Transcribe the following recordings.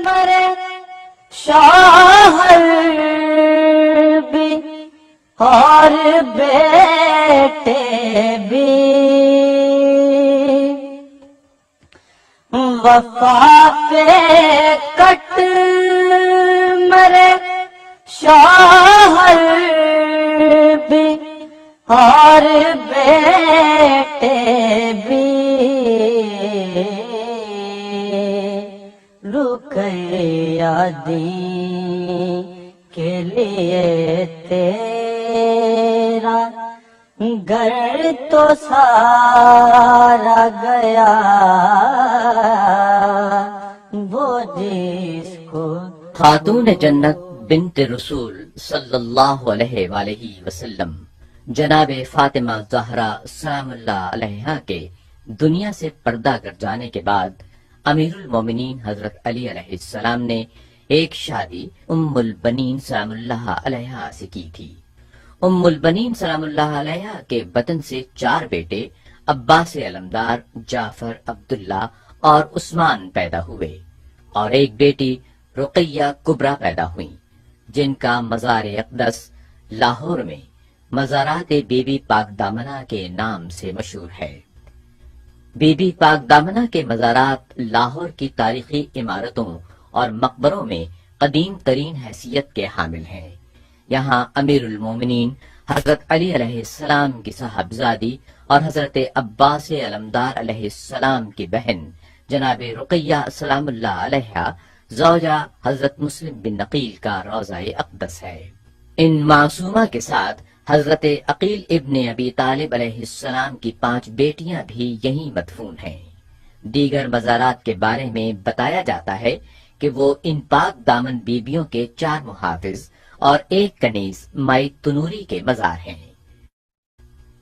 مرے شوہر بھی اور بیٹے بھی، وفا پہ کٹ مرے شوہر بھی اور بیٹے بھی، رقیہ دین کے لیے تیرا گھر تو سارا گیا، وہ جس کو خاتون جنت بنت رسول صلی اللہ علیہ وآلہ وسلم جناب فاطمہ زہرا سلام اللہ علیہا کے دنیا سے پردہ کر جانے کے بعد امیر المومنین حضرت علی علیہ السلام نے ایک شادی ام البنین سلام اللہ علیہا سے کی تھی۔ ام البنین سلام اللہ علیہا کے بطن سے 4 بیٹے عباس علمدار، جعفر، عبداللہ اور عثمان پیدا ہوئے، اور ایک بیٹی رقیہ کبریٰ پیدا ہوئیں، جن کا مزار اقدس لاہور میں مزارات بی بی پاک دامنہ کے نام سے مشہور ہے۔ بی بی پاک دامنہ کے مزارات لاہور کی تاریخی عمارتوں اور مقبروں میں قدیم ترین حیثیت کے حامل ہیں۔ یہاں امیر المومنین حضرت علی علیہ السلام کی صاحبزادی اور حضرت عباس علمدار علیہ السلام کی بہن جناب رقیہ سلام اللہ علیہا زوجہ حضرت مسلم بن نقیل کا روضہ اقدس ہے۔ ان معصومہ کے ساتھ حضرت عقیل ابن ابی طالب علیہ السلام کی 5 بیٹیاں بھی یہیں مدفون ہیں۔ دیگر مزارات کے بارے میں بتایا جاتا ہے کہ وہ ان پاک دامن بیبیوں کے 4 محافظ اور 1 کنیز مائی تنوری کے مزار ہیں۔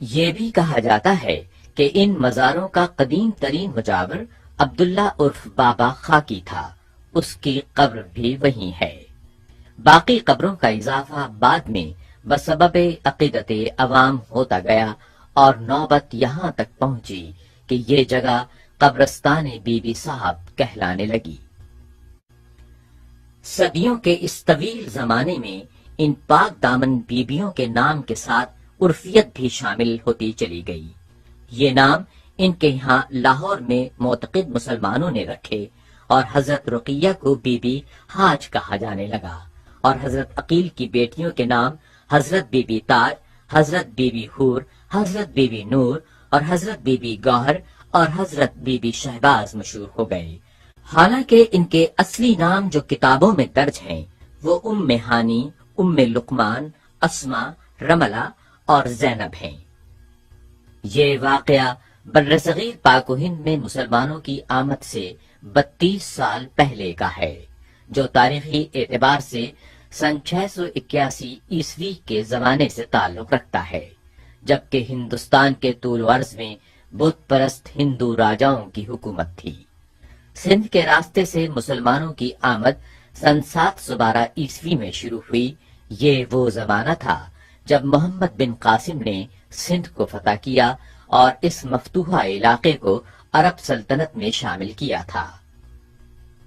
یہ بھی کہا جاتا ہے کہ ان مزاروں کا قدیم ترین مجاور عبداللہ عرف بابا خاکی تھا، اس کی قبر بھی وہیں ہے۔ باقی قبروں کا اضافہ بعد میں بسبب عقیدت عوام ہوتا گیا اور نوبت یہاں تک پہنچی کہ یہ جگہ قبرستان بی بی صاحب کہلانے لگی۔ صدیوں کے اس طویل زمانے میں ان پاک دامن بیبیوں کے نام کے ساتھ عرفیت بھی شامل ہوتی چلی گئی۔ یہ نام ان کے یہاں لاہور میں معتقد مسلمانوں نے رکھے اور حضرت رقیہ کو بی بی حاج کہا جانے لگا، اور حضرت عقیل کی بیٹیوں کے نام حضرت بی بی تاج، حضرت بی بی حور، حضرت بی بی نور اور حضرت بی بی گوہر اور حضرت بی بی شہباز مشہور ہو گئے۔ حالانکہ ان کے اصلی نام جو کتابوں میں درج ہیں وہ ام ہانی، ام لقمان، اسما، رملہ اور زینب ہیں۔ یہ واقعہ برصغیر پاک و ہند میں مسلمانوں کی آمد سے 32 سال پہلے کا ہے، جو تاریخی اعتبار سے سن 681 عیسوی کے زمانے سے تعلق رکھتا ہے، جبکہ ہندوستان کے طول و عرض میں بت پرست ہندو راجاؤں کی حکومت تھی۔ سندھ کے راستے سے مسلمانوں کی آمد سن 712 عیسوی میں شروع ہوئی۔ یہ وہ زمانہ تھا جب محمد بن قاسم نے سندھ کو فتح کیا اور اس مفتوحہ علاقے کو عرب سلطنت میں شامل کیا تھا۔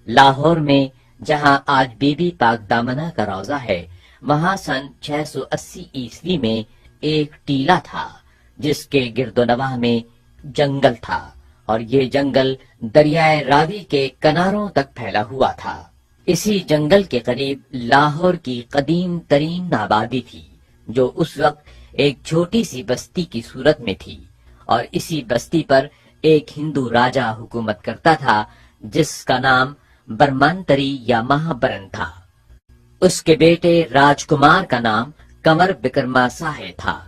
لاہور میں جہاں آج بی بی پاک دامنہ کا روضہ ہے، وہاں سن 680 عیسوی میں ایک ٹیلہ تھا جس کے گرد و نواح میں جنگل تھا، اور یہ جنگل دریائے راوی کے کناروں تک پھیلا ہوا تھا۔ اسی جنگل کے قریب لاہور کی قدیم ترین آبادی تھی، جو اس وقت ایک چھوٹی سی بستی کی صورت میں تھی، اور اسی بستی پر ایک ہندو راجا حکومت کرتا تھا جس کا نام برمانتری یا مہابرن تھا۔ اس کے بیٹے راج کمار کا نام کنور بکرما ساہے تھا۔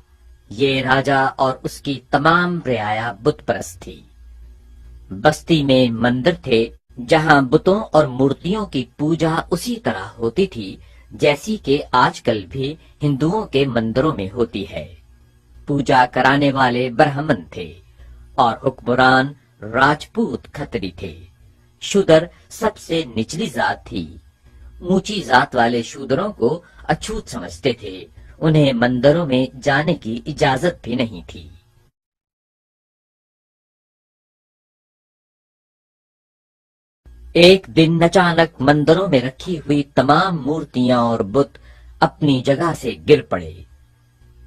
یہ راجا اور اس کی تمام رعایا بت پرست تھی۔ بستی میں مندر تھے جہاں بتوں اور مورتیوں کی پوجا اسی طرح ہوتی تھی جیسی کہ آج کل بھی ہندوؤں کے مندروں میں ہوتی ہے۔ پوجا کرانے والے برہمن تھے اور حکمران راجپوت کھتری تھے۔ شودر سب سے نچلی ذات تھی۔ اونچی ذات والے شودروں کو اچھوت سمجھتے تھے، انہیں مندروں میں جانے کی اجازت بھی نہیں تھی۔ ایک دن اچانک مندروں میں رکھی ہوئی تمام مورتیاں اور بت اپنی جگہ سے گر پڑے۔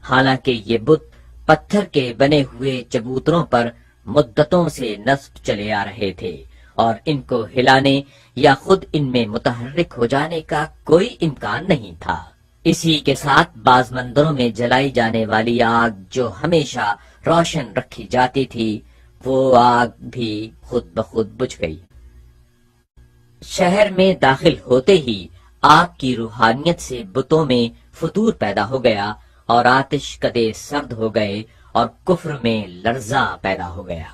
حالانکہ یہ بت پتھر کے بنے ہوئے چبوتروں پر مدتوں سے نصب چلے آ رہے تھے اور ان کو ہلانے یا خود ان میں متحرک ہو جانے کا کوئی امکان نہیں تھا۔ اسی کے ساتھ بعض مندروں میں جلائی جانے والی آگ جو ہمیشہ روشن رکھی جاتی تھی، وہ آگ بھی خود بخود بجھ گئی۔ شہر میں داخل ہوتے ہی آگ کی روحانیت سے بتوں میں فتور پیدا ہو گیا اور آتش کدے سرد ہو گئے اور کفر میں لرزہ پیدا ہو گیا۔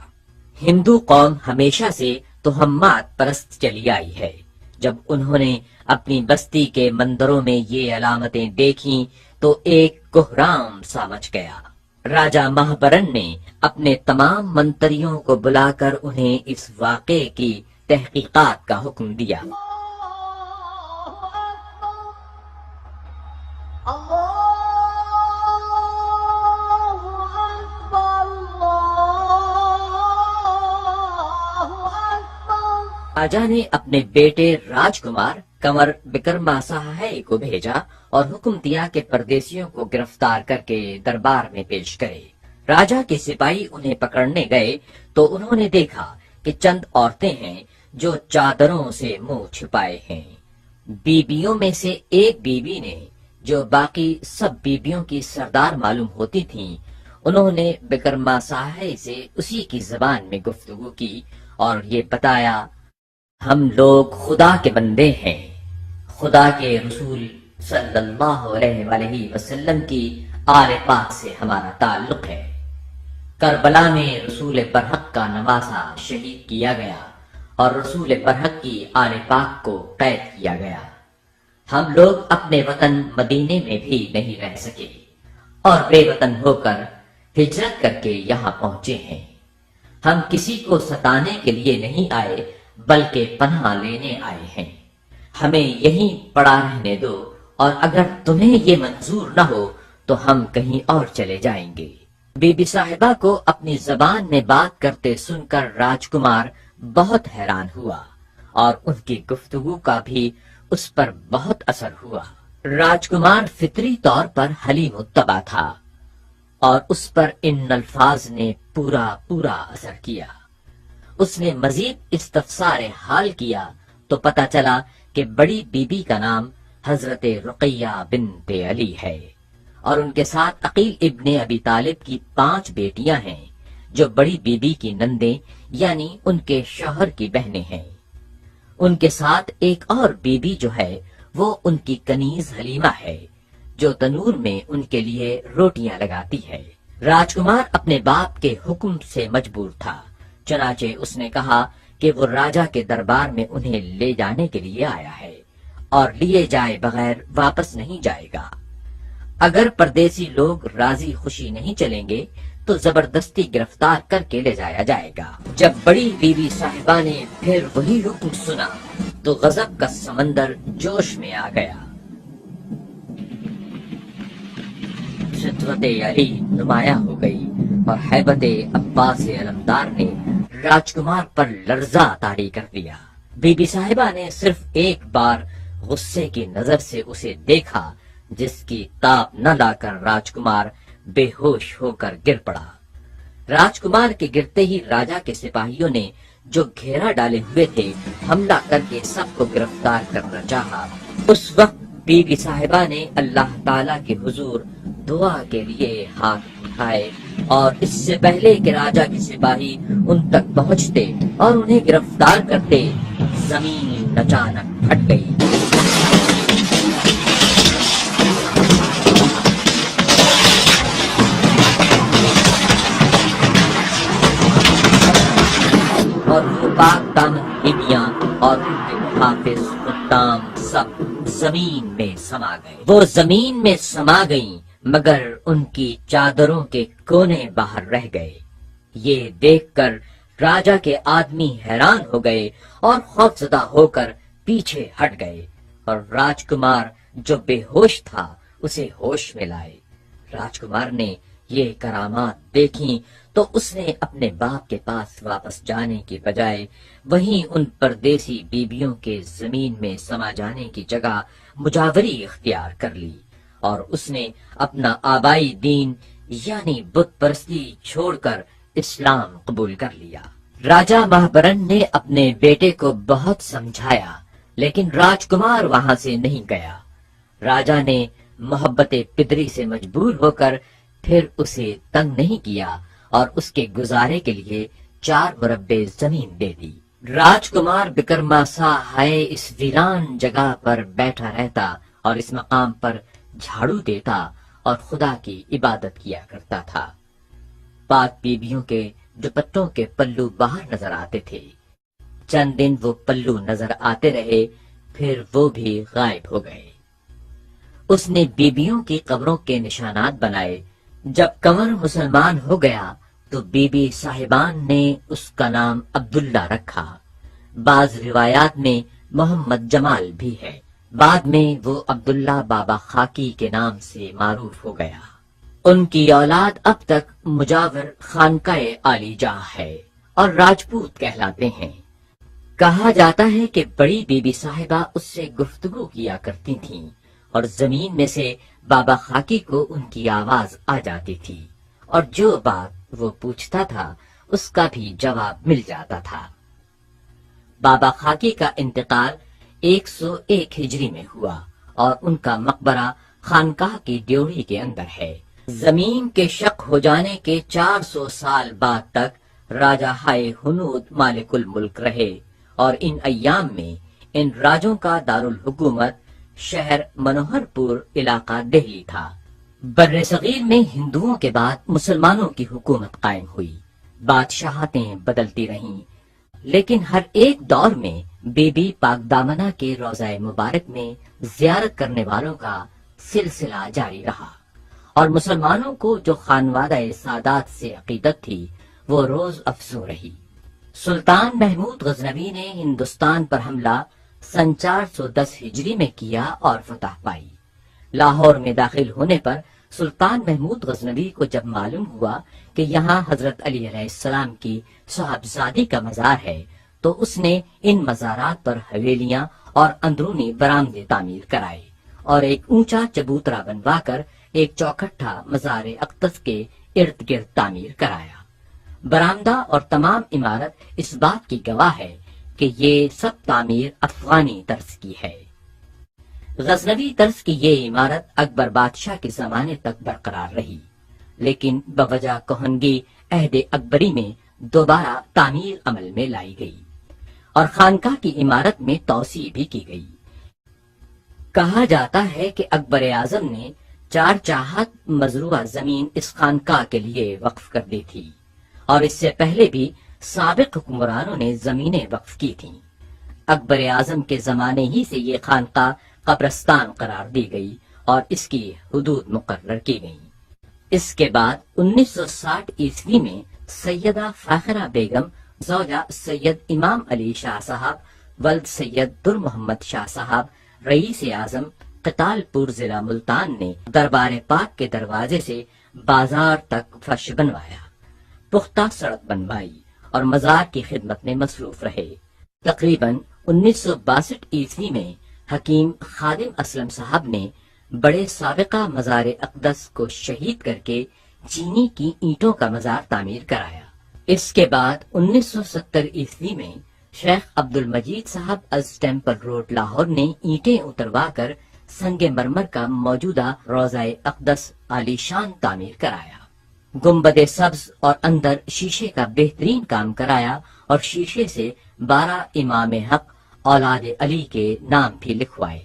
ہندو قوم ہمیشہ سے توہمات پرست چلی آئی ہے۔ جب انہوں نے اپنی بستی کے مندروں میں یہ علامتیں دیکھیں تو ایک کوہرام سا مچ گیا۔ راجا مہابرن نے اپنے تمام منتریوں کو بلا کر انہیں اس واقعے کی تحقیقات کا حکم دیا۔ راجا نے اپنے بیٹے راج کمار کنور وکرماساہے کو بھیجا اور حکم دیا کہ پردیسیوں کو گرفتار کر کے دربار میں پیش کرے۔ راجا کے سپاہی انہیں پکڑنے گئے تو انہوں نے دیکھا کہ چند عورتیں ہیں جو چادروں سے منہ چھپائے ہیں۔ بیبیوں میں سے ایک بیوی نے، جو باقی سب بیبیوں کی سردار معلوم ہوتی تھیں، انہوں نے وکرماساہے سے اسی کی زبان میں گفتگو کی اور یہ بتایا، ہم لوگ خدا کے بندے ہیں، خدا کے رسول صلی اللہ علیہ وآلہ وسلم کی آل پاک سے ہمارا تعلق ہے۔ کربلا میں رسول برحق کا نواسہ شہید کیا گیا اور رسول برحق کی آل پاک کو قید کیا گیا۔ ہم لوگ اپنے وطن مدینے میں بھی نہیں رہ سکے اور بے وطن ہو کر ہجرت کر کے یہاں پہنچے ہیں۔ ہم کسی کو ستانے کے لیے نہیں آئے بلکہ پناہ لینے آئے ہیں۔ ہمیں یہیں پڑا رہنے دو اور اگر تمہیں یہ منظور نہ ہو تو ہم کہیں اور چلے جائیں گے۔ بی بی صاحبہ کو اپنی زبان میں بات کرتے سن کر راجکمار بہت حیران ہوا اور ان کی گفتگو کا بھی اس پر بہت اثر ہوا۔ راجکمار فطری طور پر حلیم الطبع تھا اور اس پر ان الفاظ نے پورا اثر کیا۔ اس نے مزید استفسار حال کیا تو پتہ چلا کہ بڑی بی بی کا نام حضرت رقیہ بنت علی ہے اور ان کے ساتھ عقیل ابن ابی طالب کی 5 بیٹیاں ہیں جو بڑی بی بی کی نندیں یعنی ان کے شوہر کی بہنیں ہیں۔ ان کے ساتھ ایک اور بی بی جو ہے وہ ان کی کنیز حلیمہ ہے جو تنور میں ان کے لیے روٹیاں لگاتی ہے۔ راجکمار اپنے باپ کے حکم سے مجبور تھا، چنانچہ اس نے کہا کہ وہ راجا کے دربار میں انہیں لے جانے کے لیے آیا ہے اور لیے جائے بغیر واپس نہیں جائے گا۔ اگر پردیسی لوگ راضی خوشی نہیں چلیں گے تو زبردستی گرفتار کر کے لے جایا جائے گا۔ جب بڑی بی بی صاحبہ نے پھر وہی حکم سنا تو غضب کا سمندر جوش میں آ گیا۔ شدت علی نمایاں ہو گئی اور ہیبت عباس علمدار نے راجکمار پر لرزہ طاری کر دیا۔ بی بی صاحبہ نے صرف ایک بار غصے کی نظر سے اسے دیکھا جس کی تاب نہ لا کر راجکمار بے ہوش ہو کر گر پڑا۔ راجکمار کے گرتے ہی راجا کے سپاہیوں نے جو گھیرا ڈالے ہوئے تھے حملہ کر کے سب کو گرفتار کرنا چاہا۔ اس وقت بی بی صاحبہ نے اللہ تعالی کے حضور دعا کے لیے ہاتھ اٹھائے اور اس سے پہلے کہ راجا کے سپاہی ان تک پہنچتے اور انہیں گرفتار کرتے، زمین اچانک پھٹ گئی۔ اور وہ پاک دامن بیبیاں اور ان کے حافظ خدام سب زمین میں سما گئے۔ وہ زمین میں سما گئیں مگر ان کی چادروں کے کونے باہر رہ گئے۔ یہ دیکھ کر راجا کے آدمی حیران ہو گئے اور خوفزدہ ہو کر پیچھے ہٹ گئے اور راجکمار جو بے ہوش تھا اسے ہوش میں لائے۔ راجکمار نے یہ کرامات دیکھیں تو اس نے اپنے باپ کے پاس واپس جانے کی بجائے وہیں ان پردیسی بیبیوں کے زمین میں سما جانے کی جگہ مجاوری اختیار کر لی، اور اس نے اپنا آبائی دین یعنی بت پرستی چھوڑ کر اسلام قبول کر لیا۔ راجا مہابرن نے اپنے بیٹے کو بہت سمجھایا، لیکن راجکمار وہاں سے نہیں گیا۔ راجا نے محبت پدری سے مجبور ہو کر پھر اسے تنگ نہیں کیا اور اس کے گزارے کے لیے 4 مربع زمین دے دی۔ راجکمار بکرماسا ہائے اس ویران جگہ پر بیٹھا رہتا اور اس مقام پر جھاڑو دیتا اور خدا کی عبادت کیا کرتا تھا۔ پاک بیبیوں کے دوپٹوں کے پلو باہر نظر آتے تھے۔ چند دن وہ پلو نظر آتے رہے، پھر وہ بھی غائب ہو گئے۔ اس نے بیبیوں کی قبروں کے نشانات بنائے۔ جب کنور مسلمان ہو گیا تو بی بی صاحبان نے اس کا نام عبداللہ رکھا۔ بعض روایات میں محمد جمال بھی ہے۔ بعد میں وہ عبداللہ بابا خاکی کے نام سے معروف ہو گیا۔ ان کی اولاد اب تک مجاور خانقاہ عالی جاہ ہے اور راجپوت کہلاتے ہیں۔ کہا جاتا ہے کہ بڑی بی بی صاحبہ اس سے گفتگو کیا کرتی تھیں اور زمین میں سے بابا خاکی کو ان کی آواز آ جاتی تھی، اور جو بات وہ پوچھتا تھا اس کا بھی جواب مل جاتا تھا۔ بابا خاکی کا انتقال 101 ہجری میں ہوا اور ان کا مقبرہ خانقاہ کی ڈیوڑی کے اندر ہے۔ زمین کے شق ہو جانے کے 400 سال بعد تک راجہ ہائے ہنود مالک الملک رہے، اور ان ایام میں ان راجوں کا دارالحکومت شہر منوہر پور علاقہ دہلی تھا۔ بر صغیر میں ہندوؤں کے بعد مسلمانوں کی حکومت قائم ہوئی۔ بادشاہتیں بدلتی رہیں، لیکن ہر ایک دور میں بی بی پاک دامنہ کے روضہ مبارک میں زیارت کرنے والوں کا سلسلہ جاری رہا، اور مسلمانوں کو جو خانوادہ سادات سے عقیدت تھی وہ روز افزوں رہی۔ سلطان محمود غزنوی نے ہندوستان پر حملہ سن 410 ہجری میں کیا اور فتح پائی۔ لاہور میں داخل ہونے پر سلطان محمود غزنوی کو جب معلوم ہوا کہ یہاں حضرت علی علیہ السلام کی صاحبزادی کا مزار ہے تو اس نے ان مزارات پر حویلیاں اور اندرونی برآمدے تعمیر کرائے اور ایک اونچا چبوترا بنوا کر ایک چوکھٹا مزار اقدس کے ارد گرد تعمیر کرایا۔ برآمدہ اور تمام عمارت اس بات کی گواہ ہے کہ یہ سب تعمیر افغانی طرز کی ہے۔ غزنوی طرز کی یہ عمارت اکبر بادشاہ کے زمانے تک برقرار رہی، لیکن بوجہ کہنگی عہد اکبری میں دوبارہ تعمیر عمل میں لائی گئی اور خانقاہ کی عمارت میں توسیع بھی کی گئی۔ کہا جاتا ہے کہ اکبر اعظم نے 4 چاہت مزروعہ زمین اس خانقاہ کے لیے وقف کر دی تھی، اور اس سے پہلے بھی سابق حکمرانوں نے زمینیں وقف کی تھیں۔ اکبر اعظم کے زمانے ہی سے یہ خانقاہ قبرستان قرار دی گئی اور اس کی حدود مقرر کی گئیں۔ اس کے بعد 1960 عیسوی میں سیدہ فاخرہ بیگم زوجہ سید امام علی شاہ صاحب ولد سید در محمد شاہ صاحب رئیس اعظم قتال پور ضلع ملتان نے دربار پاک کے دروازے سے بازار تک فرش بنوایا، پختہ سڑک بنوائی اور مزار کی خدمت میں مصروف رہے۔ تقریباً 1962 عیسوی میں حکیم خادم اسلم صاحب نے بڑے سابقہ مزار اقدس کو شہید کر کے چینی کی اینٹوں کا مزار تعمیر کرایا۔ اس کے بعد 1970 عیسوی میں شیخ عبد المجید صاحب از ٹیمپل روڈ لاہور نے اینٹیں اتروا کر سنگ مرمر کا موجودہ روضہ اقدس عالی شان تعمیر کرایا۔ گنبد سبز اور اندر شیشے کا بہترین کام کرایا اور شیشے سے 12 امام حق اولاد علی کے نام بھی لکھوائے۔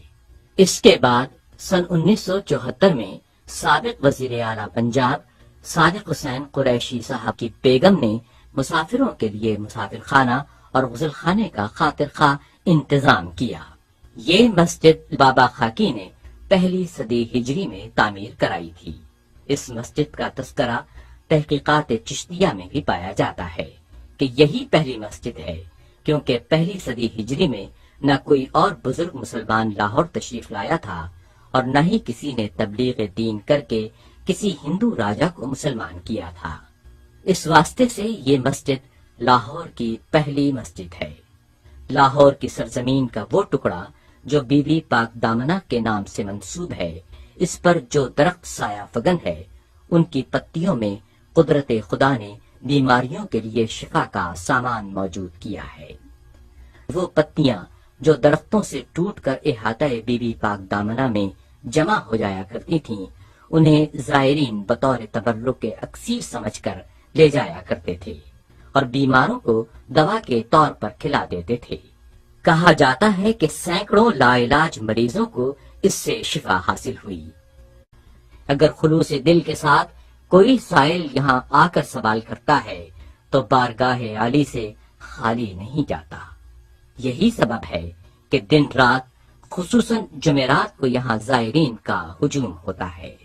اس کے بعد سن 1974 میں سابق وزیر اعلیٰ پنجاب صادق حسین قریشی صاحب کی بیگم نے مسافروں کے لیے مسافر خانہ اور غسل خانے کا خاطر خواہ انتظام کیا۔ یہ مسجد بابا خاکی نے پہلی صدی ہجری میں تعمیر کرائی تھی۔ اس مسجد کا تذکرہ تحقیقات چشتیہ میں بھی پایا جاتا ہے کہ یہی پہلی مسجد ہے، کیونکہ پہلی صدی ہجری میں نہ کوئی اور بزرگ مسلمان لاہور تشریف لایا تھا اور نہ ہی کسی نے تبلیغ دین کر کے کسی ہندو راجا کو مسلمان کیا تھا۔ اس واسطے سے یہ مسجد لاہور کی پہلی مسجد ہے۔ لاہور کی سرزمین کا وہ ٹکڑا جو بی بی پاک دامنہ کے نام سے منسوب ہے، اس پر جو درخت سایہ فگن ہے، ان کی پتیوں میں قدرت خدا نے بیماریوں کے لیے شفا کا سامان موجود کیا ہے۔ وہ پتیاں جو درختوں سے ٹوٹ کر احاطہ بی بی پاک دامنہ میں جمع ہو جایا کرتی تھیں، انہیں زائرین بطور تبرک کے اکسیر سمجھ کر لے جایا کرتے تھے اور بیماروں کو دوا کے طور پر کھلا دیتے تھے۔ کہا جاتا ہے کہ سینکڑوں لا علاج مریضوں کو اس سے شفا حاصل ہوئی۔ اگر خلوص دل کے ساتھ کوئی سائل یہاں آ کر سوال کرتا ہے تو بارگاہ عالی سے خالی نہیں جاتا۔ یہی سبب ہے کہ دن رات خصوصاً جمعرات کو یہاں زائرین کا ہجوم ہوتا ہے۔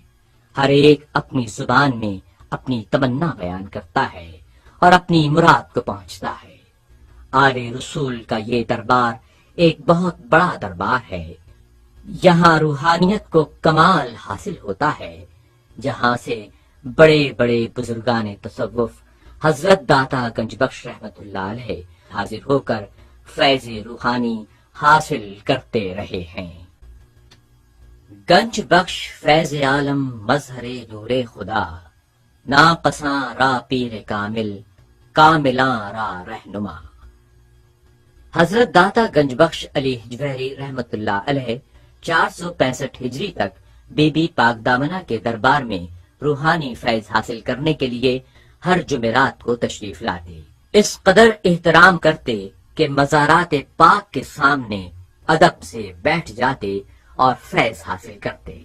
ہر ایک اپنی زبان میں اپنی تمنا بیان کرتا ہے اور اپنی مراد کو پہنچتا ہے۔ آل رسول کا یہ دربار ایک بہت بڑا دربار ہے۔ یہاں روحانیت کو کمال حاصل ہوتا ہے، جہاں سے بڑے بڑے بزرگان تصوف حضرت داتا گنج بخش رحمت اللہ علیہ حاضر ہو کر فیض روحانی حاصل کرتے رہے ہیں۔ گنج بخش فیض عالم مظہر نور خدا، ناقصاں را پیر کامل، کاملاں را رہنما۔ حضرت داتا گنج بخش علی جوہری رحمت اللہ علیہ 465 ہجری تک بی بی پاک دامنہ کے دربار میں روحانی فیض حاصل کرنے کے لیے ہر جمعرات کو تشریف لاتے، اس قدر احترام کرتے کہ مزارات پاک کے سامنے ادب سے بیٹھ جاتے اور فیض حاصل کرتے۔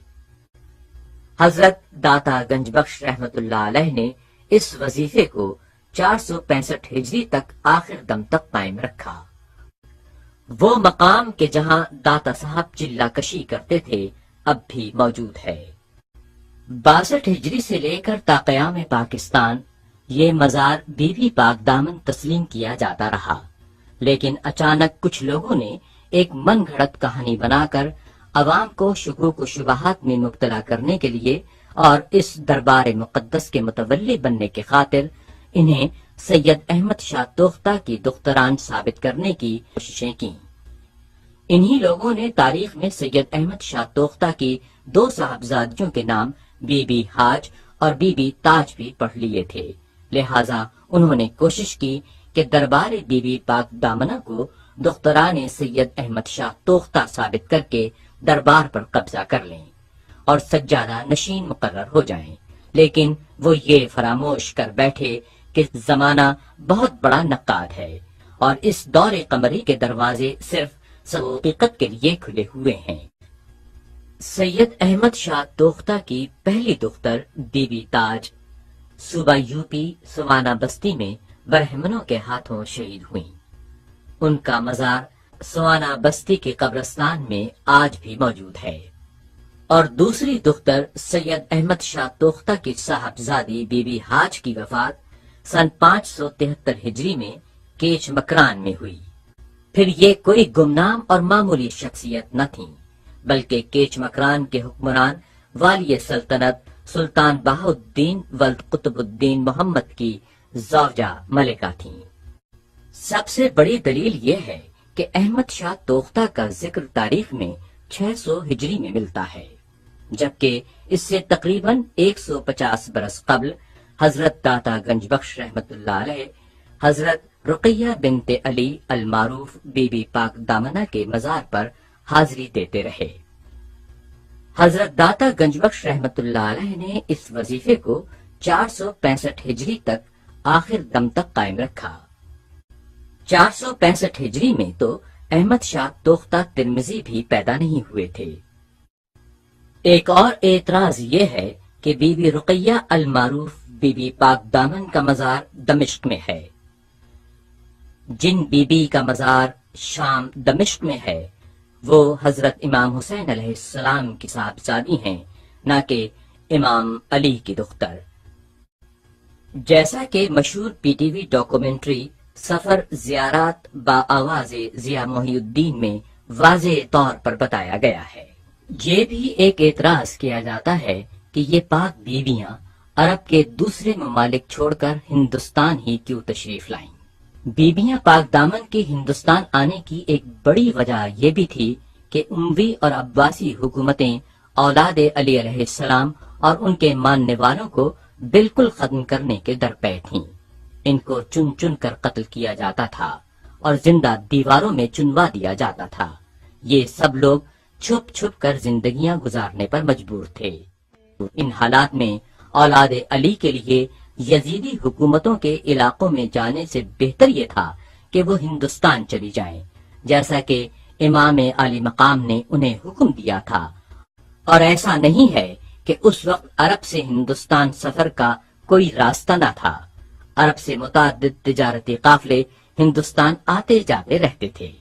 حضرت داتا گنج بخش رحمت اللہ علیہ نے اس وظیفے کو 465 ہجری تک آخر دم تک قائم رکھا۔ وہ مقام کہ جہاں داتا صاحب چلہ کشی کرتے تھے اب بھی موجود ہے۔ 62 ہجری سے لے کر تا قیام پاکستان یہ مزار بی بی پاک دامن تسلیم کیا جاتا رہا، لیکن اچانک کچھ لوگوں نے ایک من گھڑت کہانی بنا کر عوام کو شکوک و شبہات میں مبتلا کرنے کے لیے اور اس دربار مقدس کے متولی بننے کی خاطر انہیں سید احمد شاہ توختہ کی دختران ثابت کرنے کی کوششیں کی۔ انہی لوگوں نے تاریخ میں سید احمد شاہ توختہ کی 2 صاحبزادیوں کے نام بی بی حاج اور بی بی تاج بھی پڑھ لیے تھے، لہٰذا انہوں نے کوشش کی کہ دربار بی بی پاک دامنہ کو دختران سید احمد شاہ توختہ ثابت کر کے دربار پر قبضہ کر لیں اور سجادہ نشین مقرر ہو جائیں، لیکن وہ یہ فراموش کر بیٹھے کہ زمانہ بہت بڑا نقاد ہے اور اس دور قمری کے دروازے صرف حقیقت کے لیے کھلے ہوئے ہیں۔ سید احمد شاہ توختہ کی پہلی دختر بی بی تاج صوبہ یوپی سوانہ بستی میں برہمنوں کے ہاتھوں شہید ہوئیں۔ ان کا مزار سوانہ بستی کے قبرستان میں آج بھی موجود ہے۔ اور دوسری دختر سید احمد شاہ توختہ کی صاحبزادی بی بی حاج کی وفات سن 573 ہجری میں کیچ مکران میں ہوئی۔ پھر یہ کوئی گمنام اور معمولی شخصیت نہ تھیں، بلکہ کیچ مکران کے حکمران والی سلطنت سلطان بہاؤالدین ولد قطب الدین محمد کی زوجہ ملکہ تھیں۔ سب سے بڑی دلیل یہ ہے کہ احمد شاہ توختہ کا ذکر تاریخ میں 600 ہجری میں ملتا ہے، جبکہ اس سے تقریباً 150 برس قبل حضرت داتا گنج بخش رحمت اللہ علیہ حضرت رقیہ بنت علی المعروف بی بی پاک دامنہ کے مزار پر حاضری دیتے رہے۔ حضرت داتا گنج بخش رحمت اللہ علیہ نے اس وظیفے کو 465 ہجری تک آخر دم تک قائم رکھا۔ 465 ہجری میں تو احمد شاہ توختہ ترمذی بھی پیدا نہیں ہوئے تھے۔ ایک اور اعتراض یہ ہے کہ بی بی رقیہ المعروف بی بی پاک دامن کا مزار دمشق میں ہے۔ جن بی بی کا مزار شام دمشق میں ہے وہ حضرت امام حسین علیہ السلام کی صاحبزادی ہیں، نہ کہ امام علی کی دختر۔ جیسا کہ مشہور پی ٹی وی ڈاکومنٹری سفر زیارات با آواز ضیاء محی الدین میں واضح طور پر بتایا گیا ہے۔ یہ بھی ایک اعتراض کیا جاتا ہے کہ یہ پاک بیویاں عرب کے دوسرے ممالک چھوڑ کر ہندوستان ہی کیوں تشریف لائیں۔ بیویاں پاک دامن کے ہندوستان آنے کی ایک بڑی وجہ یہ بھی تھی کہ اموی اور عباسی حکومتیں اولاد علی علیہ السلام اور ان کے ماننے والوں کو بالکل ختم کرنے کے درپے تھیں۔ ان کو چن چن کر قتل کیا جاتا تھا اور زندہ دیواروں میں چنوا دیا جاتا تھا۔ یہ سب لوگ چھپ چھپ کر زندگیاں گزارنے پر مجبور تھے۔ ان حالات میں اولاد علی کے لیے یزیدی حکومتوں کے علاقوں میں جانے سے بہتر یہ تھا کہ وہ ہندوستان چلی جائیں، جیسا کہ امام عالی مقام نے انہیں حکم دیا تھا۔ اور ایسا نہیں ہے کہ اس وقت عرب سے ہندوستان سفر کا کوئی راستہ نہ تھا۔ عرب سے متعدد تجارتی قافلے ہندوستان آتے جاتے رہتے تھے،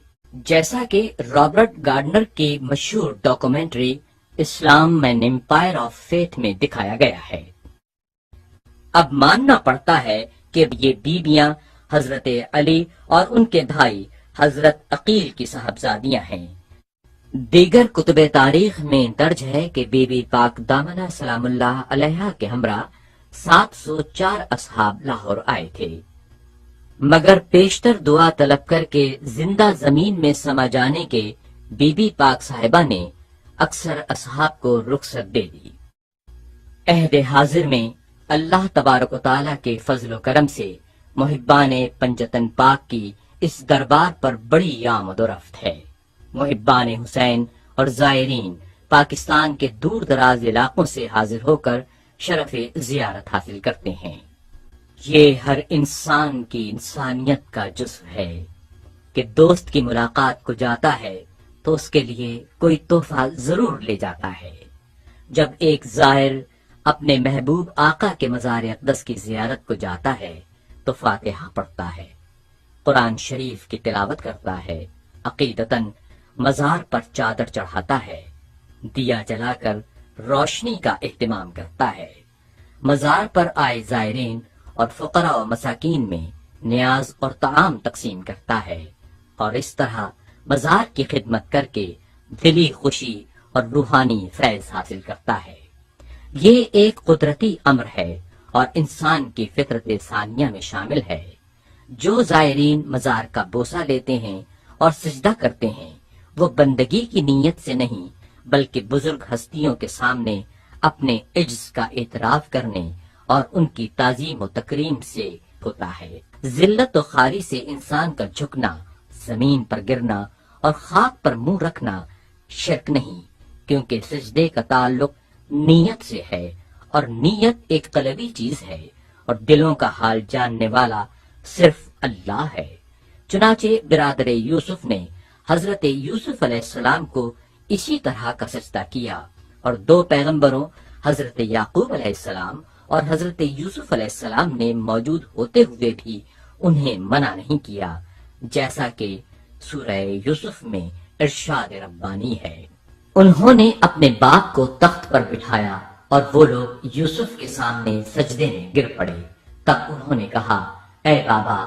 جیسا کہ رابرٹ گارڈنر کی مشہور ڈاکومنٹری اسلام این امپائر آف فیتھ میں دکھایا گیا ہے۔ اب ماننا پڑتا ہے کہ یہ بیویاں حضرت علی اور ان کے بھائی حضرت عقیل کی صاحبزادیاں ہیں۔ دیگر کتب تاریخ میں درج ہے کہ بی بی پاک دامنہ سلام اللہ علیہا کے ہمراہ 704 اصحاب لاہور آئے تھے، مگر پیشتر دعا طلب کر کے زندہ زمین میں سما جانے کے بی بی پاک صاحبہ نے اکثر اصحاب کو رخصت دے دی۔ عہد حاضر میں اللہ تبارک و تعالیٰ کے فضل و کرم سے محبان پنجتن پاک کی اس دربار پر بڑی آمد و رفت ہے۔ محبان حسین اور زائرین پاکستان کے دور دراز علاقوں سے حاضر ہو کر شرف زیارت حاصل کرتے ہیں۔ یہ ہر انسان کی انسانیت کا جزو ہے کہ دوست کی ملاقات کو جاتا ہے تو اس کے لیے کوئی تحفہ ضرور لے جاتا ہے۔ جب ایک زائر اپنے محبوب آقا کے مزار اقدس کی زیارت کو جاتا ہے تو فاتحہ پڑھتا ہے، قرآن شریف کی تلاوت کرتا ہے، عقیدتاً مزار پر چادر چڑھاتا ہے، دیا جلا کر روشنی کا اہتمام کرتا ہے، مزار پر آئے زائرین اور فقراء و مساکین میں نیاز اور طعام تقسیم کرتا ہے، اور اس طرح مزار کی خدمت کر کے دلی خوشی اور روحانی فیض حاصل کرتا ہے۔ یہ ایک قدرتی امر ہے اور انسان کی فطرت ثانیہ میں شامل ہے۔ جو زائرین مزار کا بوسہ لیتے ہیں اور سجدہ کرتے ہیں وہ بندگی کی نیت سے نہیں بلکہ بزرگ ہستیوں کے سامنے اپنے عجز کا اعتراف کرنے اور ان کی تعظیم و تکریم سے ہوتا ہے۔ ذلت و خواری سے انسان کا جھکنا، زمین پر گرنا اور خاک پر منہ رکھنا شرک نہیں، کیونکہ سجدے کا تعلق نیت سے ہے اور نیت ایک قلبی چیز ہے اور دلوں کا حال جاننے والا صرف اللہ ہے۔ چنانچہ برادر یوسف نے حضرت یوسف علیہ السلام کو اسی طرح کا سجدہ کیا، اور دو پیغمبروں حضرت یعقوب علیہ السلام اور حضرت یوسف علیہ السلام نے موجود ہوتے ہوئے بھی انہیں منع نہیں کیا، جیسا کہ سورہ یوسف میں ارشاد ربانی ہے۔ انہوں نے اپنے باپ کو تخت پر بٹھایا اور وہ لوگ یوسف کے سامنے سجدے میں گر پڑے۔ تب انہوں نے کہا، اے بابا،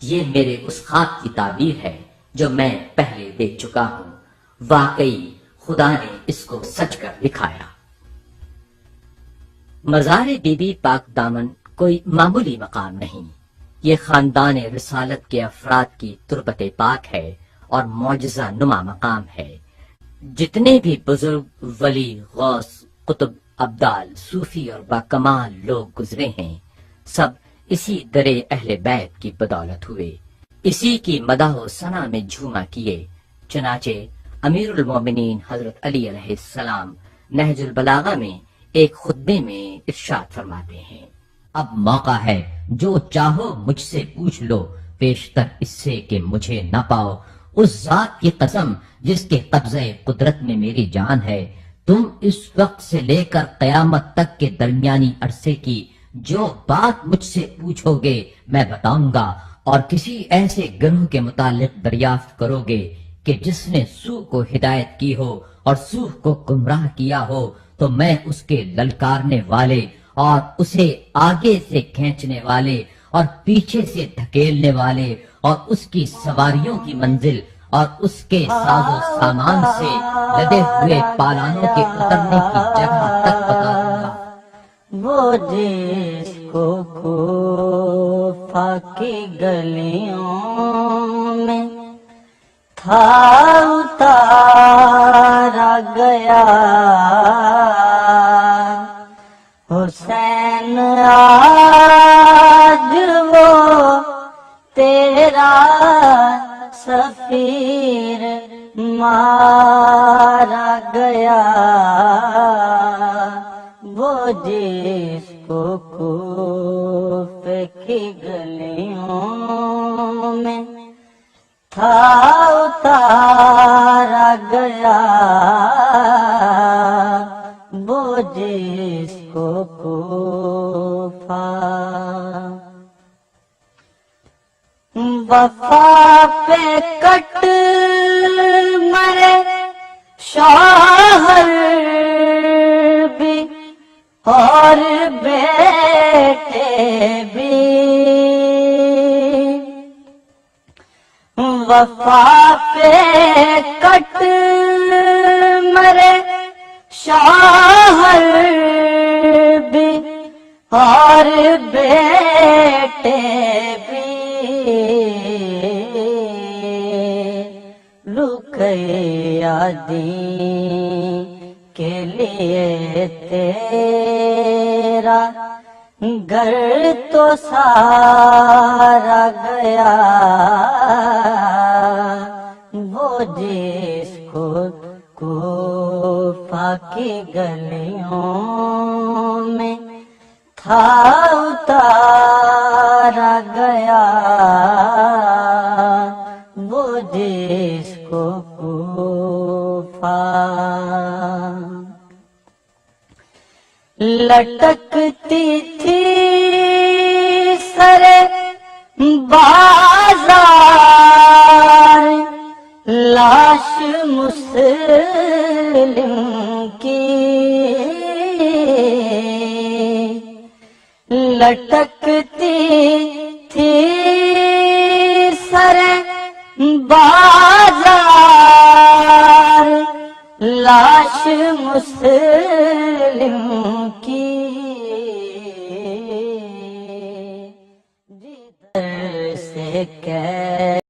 یہ میرے اس خواب کی تعبیر ہے جو میں پہلے دیکھ چکا ہوں، واقعی خدا نے اس کو سچ کر دکھایا۔ مزار بی بی پاک دامن کوئی معمولی مقام نہیں، یہ خاندان رسالت کے افراد کی تربت پاک ہے اور معجزہ نما مقام ہے۔ جتنے بھی بزرگ ولی، غوث، قطب، ابدال، صوفی اور باکمال لوگ گزرے ہیں، سب اسی در اہل بیت کی بدولت ہوئے، اسی کی مدح و ثنا میں جھوما کیے۔ چنانچہ امیر المومنین حضرت علی علیہ السلام نہج البلاغہ میں ایک خطبے میں ارشاد فرماتے ہیں، اب موقع ہے، جو چاہو مجھ سے پوچھ لو، پیشتر اس سے کہ مجھے نہ پاؤ، اس ذات کی قسم جس کے قبضہ قدرت میں میری جان ہے، تم اس وقت سے لے کر قیامت تک کے درمیانی عرصے کی جو بات مجھ سے پوچھو گے میں بتاؤں گا، اور کسی ایسے گروہ کے متعلق دریافت کرو گے کہ جس نے سوء کو ہدایت کی ہو اور سوء کو گمراہ کیا ہو، تو میں اس کے للکارنے والے اور اسے آگے سے کھینچنے والے اور پیچھے سے دھکیلنے والے اور اس کی سواریوں کی منزل اور اس کے ساز و سامان سے لدے ہوئے پالانوں کے اترنے کی جگہ تک بتا دوں گا۔ وہ جس کو کوفہ کی گلیوں میں تھا اتارا گیا، حسین آج وہ تیرا سفیر مارا گیا، وہ جس کو کوفے کی گلیوں میں تھا اتارا گیا، وہ جس کو کوفہ وفا پہ کٹ مرے شوہر بھی اور بیٹے بھی، وفا پہ کٹ مرے شوہر بھی اور بیٹے بھی، رقیہ دین کے لیے تیرا گھر تو سارا گیا، وہ جس کو کوفہ کی گلیوں میں تھا اتارا گیا، وہ جس کو کوفہ لٹکتی تھی سرے بازار لاش مسلم کی، لٹکتی تھی سرے بازار لاش مسلم کی، جدھر سے کہ